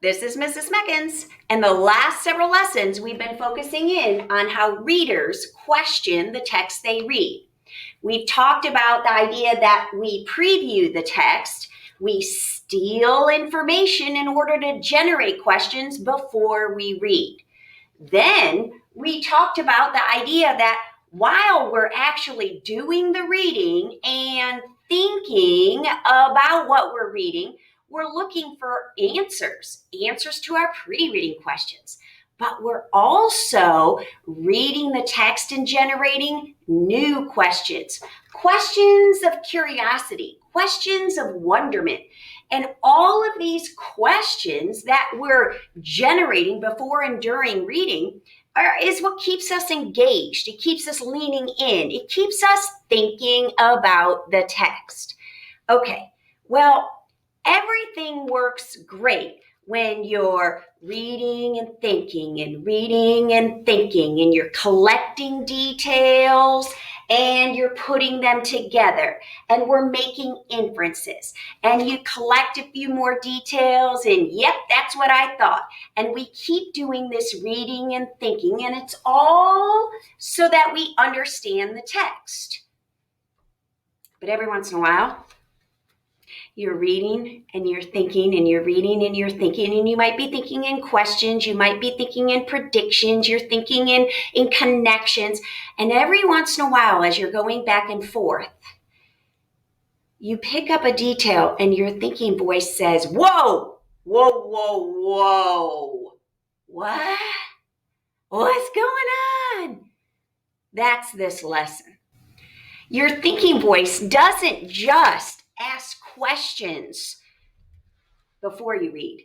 This is Mrs. Meckins, and the last several lessons we've been focusing in on how readers question the text they read. We've talked about the idea that we preview the text, we steal information in order to generate questions before we read. Then we talked about the idea that while we're actually doing the reading and thinking about what we're reading, we're looking for answers to our pre-reading questions. But we're also reading the text and generating new questions of curiosity, questions of wonderment. And all of these questions that we're generating before and during reading is what keeps us engaged. It keeps us leaning in. It keeps us thinking about the text. Okay, well, everything works great when you're reading and thinking and you're collecting details and you're putting them together and we're making inferences and you collect a few more details and yep, that's what I thought. And we keep doing this reading and thinking, and it's all so that we understand the text. But every once in a while, you're reading and you're thinking and you're reading and you're thinking, and you might be thinking in questions, you might be thinking in predictions, you're thinking in connections. And every once in a while, as you're going back and forth, you pick up a detail and your thinking voice says, whoa, whoa, whoa, whoa. What? What's going on? That's this lesson. Your thinking voice doesn't just ask questions before you read.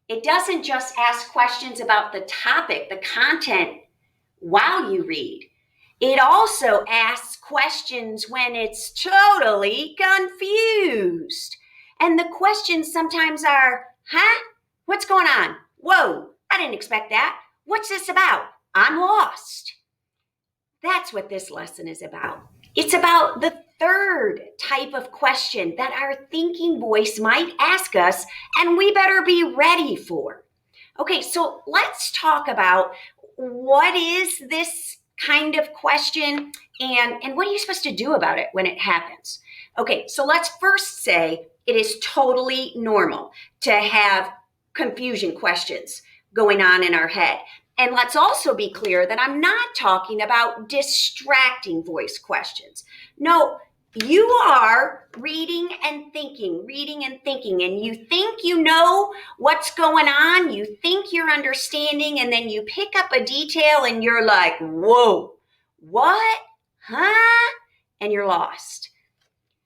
It doesn't just ask questions about the topic, the content, while you read. It also asks questions when it's totally confused. And the questions sometimes are, what's going on? Whoa, I didn't expect that. What's this about? I'm lost. That's what this lesson is about. It's about the third type of question that our thinking voice might ask us, and we better be ready for. Okay, so let's talk about what is this kind of question and what are you supposed to do about it when it happens? Okay, so let's first say it is totally normal to have confusion questions going on in our head. And let's also be clear that I'm not talking about distracting voice questions. No, you are reading and thinking, and you think you know what's going on, you think you're understanding, and then you pick up a detail and you're like, whoa, what? Huh? And you're lost.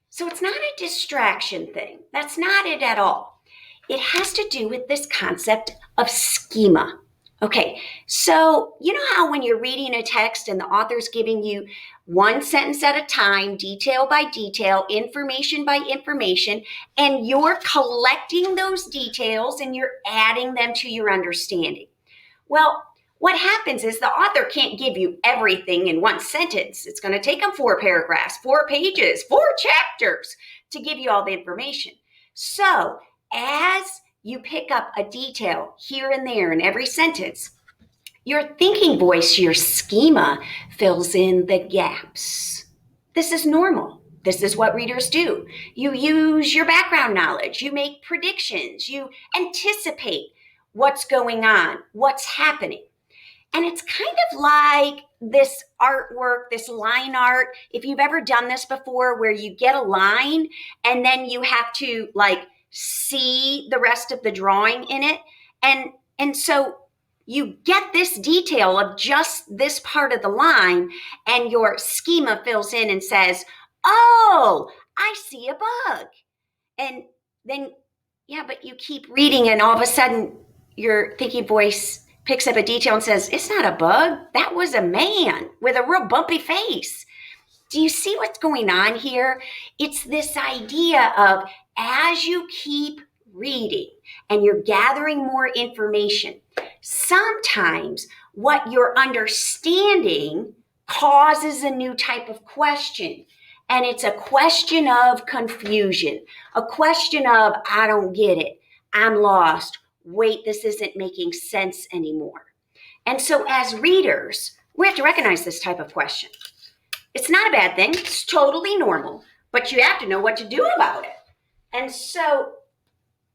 So it's not a distraction thing. That's not it at all. It has to do with this concept of schema. Okay, so you know how when you're reading a text and the author's giving you one sentence at a time, detail by detail, information by information, and you're collecting those details and you're adding them to your understanding. Well, what happens is the author can't give you everything in one sentence. It's going to take them 4 paragraphs, 4 pages, 4 chapters to give you all the information. So as you pick up a detail here and there in every sentence, your thinking voice, your schema, fills in the gaps. This is normal. This is what readers do. You use your background knowledge. You make predictions. You anticipate what's going on, what's happening. And it's kind of like this artwork, this line art. If you've ever done this before, where you get a line and then you have to see the rest of the drawing in it. And so you get this detail of just this part of the line, and your schema fills in and says, oh, I see a bug. And then, but you keep reading, and all of a sudden your thinking voice picks up a detail and says, it's not a bug. That was a man with a real bumpy face. Do you see what's going on here? It's this idea of, as you keep reading and you're gathering more information, sometimes what you're understanding causes a new type of question. And it's a question of confusion, a question of, I don't get it, I'm lost, wait, this isn't making sense anymore. And so as readers, we have to recognize this type of question. It's not a bad thing. It's totally normal, but you have to know what to do about it. And so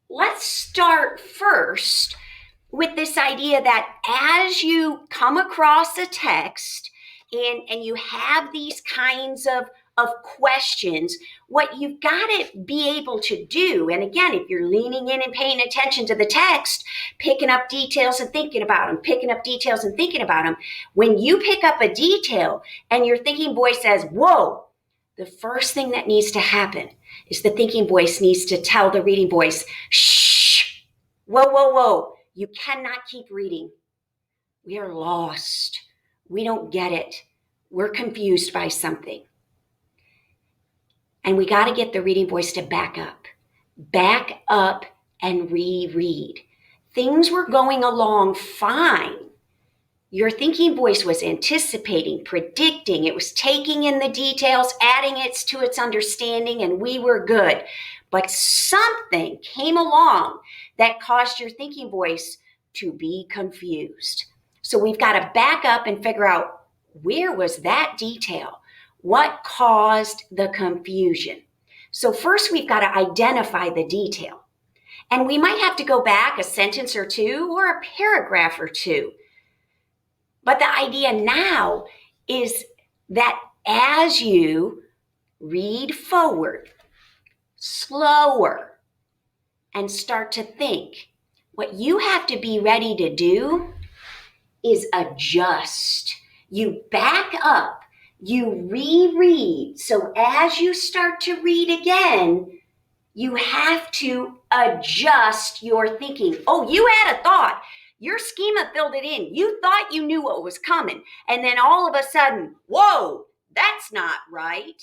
let's start first with this idea that as you come across a text and you have these kinds of questions, what you've got to be able to do, and again, if you're leaning in and paying attention to the text, picking up details and thinking about them, picking up details and thinking about them, when you pick up a detail and your thinking voice says, whoa, the first thing that needs to happen is the thinking voice needs to tell the reading voice, shh, whoa, whoa, whoa, you cannot keep reading. We are lost. We don't get it. We're confused by something. And we got to get the reading voice to back up and reread. Things were going along fine. Your thinking voice was anticipating, predicting. It was taking in the details, adding it to its understanding, and we were good. But something came along that caused your thinking voice to be confused. So we've got to back up and figure out, where was that detail? What caused the confusion? So first we've got to identify the detail. And we might have to go back a sentence or two or a paragraph or two. But the idea now is that as you read forward, slower, and start to think, what you have to be ready to do is adjust. You back up, you reread. So as you start to read again, you have to adjust your thinking. Oh, you had a thought. Your schema filled it in. You thought you knew what was coming. And then all of a sudden, whoa, that's not right.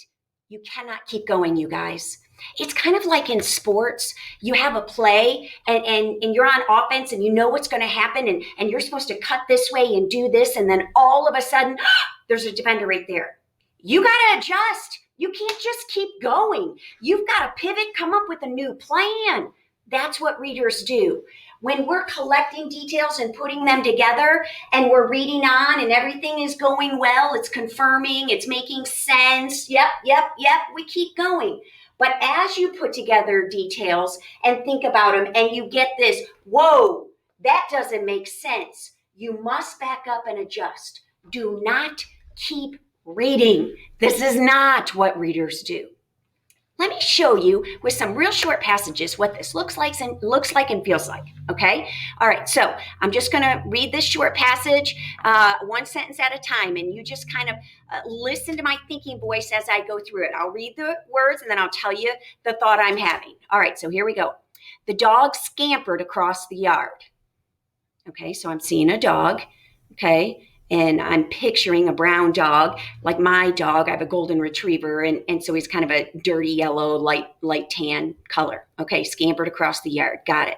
You cannot keep going, you guys. It's kind of like in sports. You have a play and you're on offense and you know what's going to happen and you're supposed to cut this way and do this. And then all of a sudden, there's a defender right there. You got to adjust. You can't just keep going. You've got to pivot, come up with a new plan. That's what readers do. When we're collecting details and putting them together and we're reading on and everything is going well, it's confirming, it's making sense. Yep, we keep going. But as you put together details and think about them and you get this, whoa, that doesn't make sense. You must back up and adjust. Do not keep reading. This is not what readers do. Let me show you with some real short passages what this looks like and feels like, okay? All right, so I'm just going to read this short passage one sentence at a time, and you just kind of listen to my thinking voice as I go through it. I'll read the words, and then I'll tell you the thought I'm having. All right, so here we go. The dog scampered across the yard. Okay, so I'm seeing a dog, okay? And I'm picturing a brown dog, like my dog. I have a golden retriever, and so he's kind of a dirty yellow, light tan color. Okay, scampered across the yard. Got it.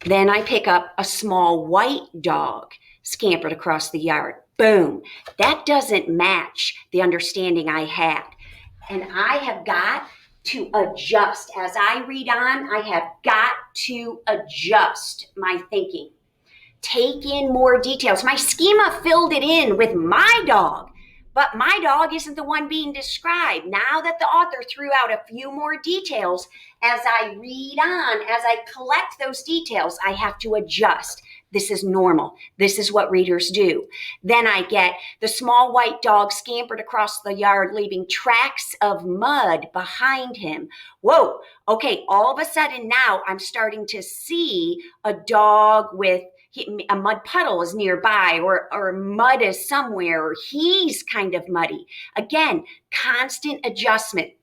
Then I pick up a small white dog, scampered across the yard. Boom. That doesn't match the understanding I had. And I have got to adjust. As I read on, I have got to adjust my thinking. Take in more details. My schema filled it in with my dog, but my dog isn't the one being described. Now that the author threw out a few more details, as I read on, as I collect those details, I have to adjust. This is normal. This is what readers do. Then I get the small white dog scampered across the yard, leaving tracks of mud behind him. Whoa, okay, all of a sudden now I'm starting to see a dog with a mud puddle is nearby or mud is somewhere or he's kind of muddy. Again, constant adjustment.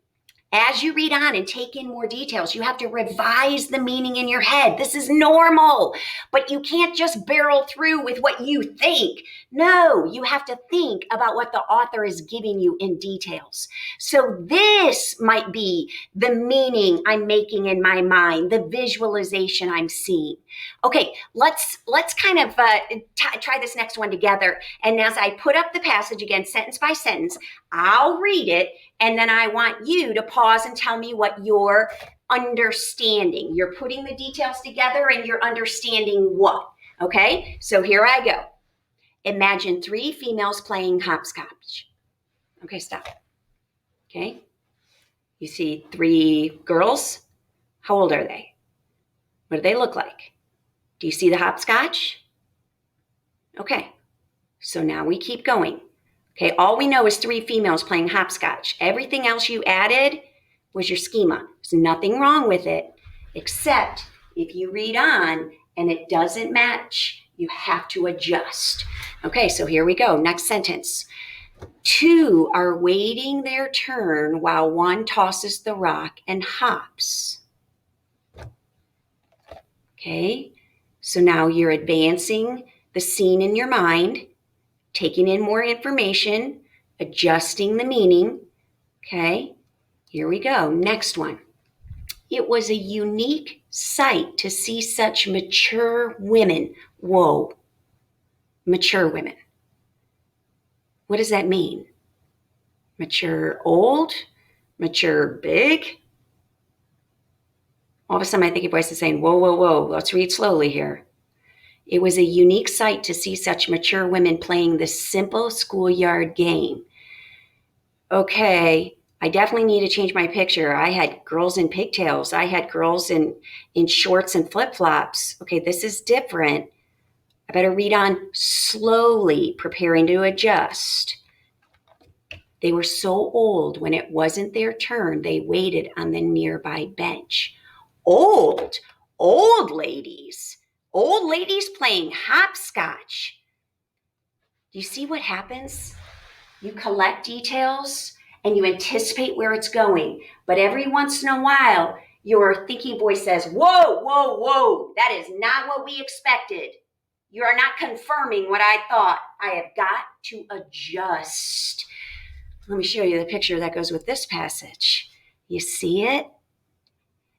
As you read on and take in more details, you have to revise the meaning in your head. This is normal, but you can't just barrel through with what you think. No, you have to think about what the author is giving you in details. So this might be the meaning I'm making in my mind, the visualization I'm seeing. Okay, let's kind of try this next one together. And as I put up the passage again, sentence by sentence, I'll read it, and then I want you to pause and tell me what your understanding. You're putting the details together and you're understanding what. Okay, so here I go. Imagine 3 females playing hopscotch. Okay, stop. Okay, you see 3 girls. How old are they? What do they look like? Do you see the hopscotch? Okay, so now we keep going. Okay, all we know is 3 females playing hopscotch. Everything else you added was your schema. There's nothing wrong with it, except if you read on and it doesn't match, you have to adjust. Okay, so here we go. Next sentence. 2 are waiting their turn while 1 tosses the rock and hops. Okay, so now you're advancing the scene in your mind, taking in more information, adjusting the meaning. Okay, here we go. Next one. It was a unique sight to see such mature women. Whoa, mature women. What does that mean? Mature old? Mature big? All of a sudden, my thinking voice is saying, whoa, whoa, whoa, let's read slowly here. It was a unique sight to see such mature women playing this simple schoolyard game. Okay, I definitely need to change my picture. I had girls in pigtails. I had girls in shorts and flip-flops. Okay, this is different. I better read on slowly, preparing to adjust. They were so old when it wasn't their turn, they waited on the nearby bench. Old ladies playing hopscotch. Do you see what happens? You collect details and you anticipate where it's going. But every once in a while, your thinking voice says, whoa, whoa, whoa, that is not what we expected. You are not confirming what I thought. I have got to adjust. Let me show you the picture that goes with this passage. You see it?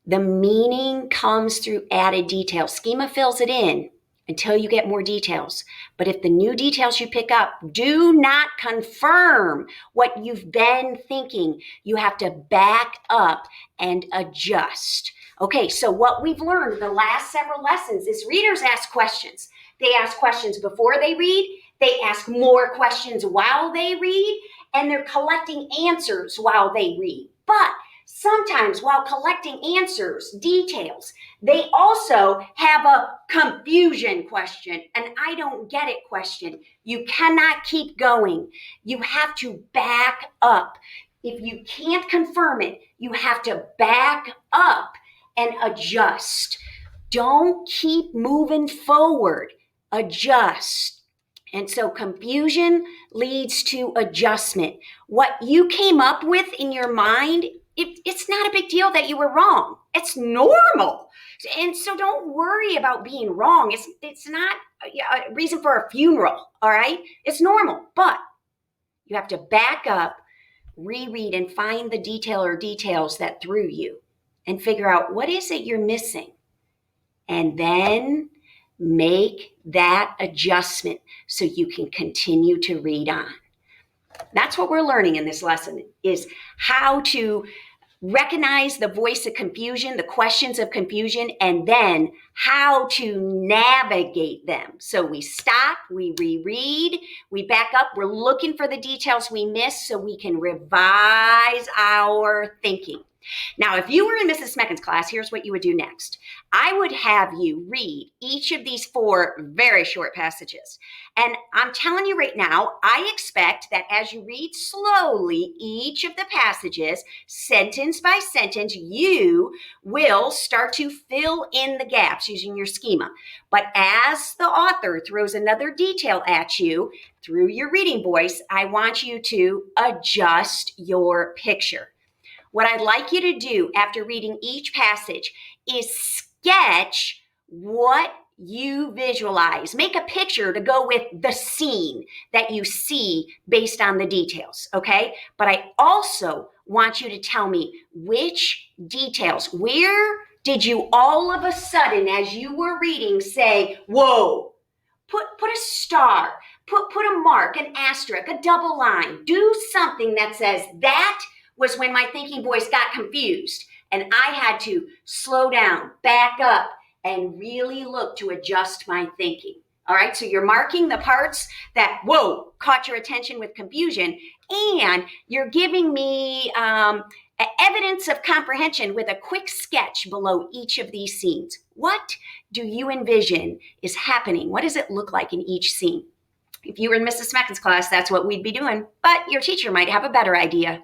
The meaning comes through added detail. Schema fills it in until you get more details. But if the new details you pick up do not confirm what you've been thinking, you have to back up and adjust. Okay, so what we've learned the last several lessons is readers ask questions. They ask questions before they read. They ask more questions while they read. And they're collecting answers while they read. But sometimes while collecting answers, details, they also have a confusion question, an I don't get it question. You cannot keep going. You have to back up. If you can't confirm it, you have to back up and adjust. Don't keep moving forward. Adjust. And so confusion leads to adjustment. What you came up with in your mind, it's not a big deal that you were wrong. It's normal. And so don't worry about being wrong. It's not a reason for a funeral, all right? It's normal, but you have to back up, reread, and find the detail or details that threw you and figure out what is it you're missing. And then make that adjustment so you can continue to read on. That's what we're learning in this lesson, is how to recognize the voice of confusion, the questions of confusion, and then how to navigate them. So we stop, we reread, we back up, we're looking for the details we missed so we can revise our thinking. Now, if you were in Mrs. Smecken's class, here's what you would do next. I would have you read each of these 4 very short passages. And I'm telling you right now, I expect that as you read slowly each of the passages, sentence by sentence, you will start to fill in the gaps using your schema. But as the author throws another detail at you through your reading voice, I want you to adjust your picture. What I'd like you to do after reading each passage is sketch what you visualize. Make a picture to go with the scene that you see based on the details, okay? But I also want you to tell me which details, where did you all of a sudden, as you were reading, say, whoa, put a star, put a mark, an asterisk, a double line. Do something that says that was when my thinking voice got confused. And I had to slow down, back up, and really look to adjust my thinking. All right, so you're marking the parts that, whoa, caught your attention with confusion, and you're giving me evidence of comprehension with a quick sketch below each of these scenes. What do you envision is happening? What does it look like in each scene? If you were in Mrs. Smecken's class, that's what we'd be doing, but your teacher might have a better idea.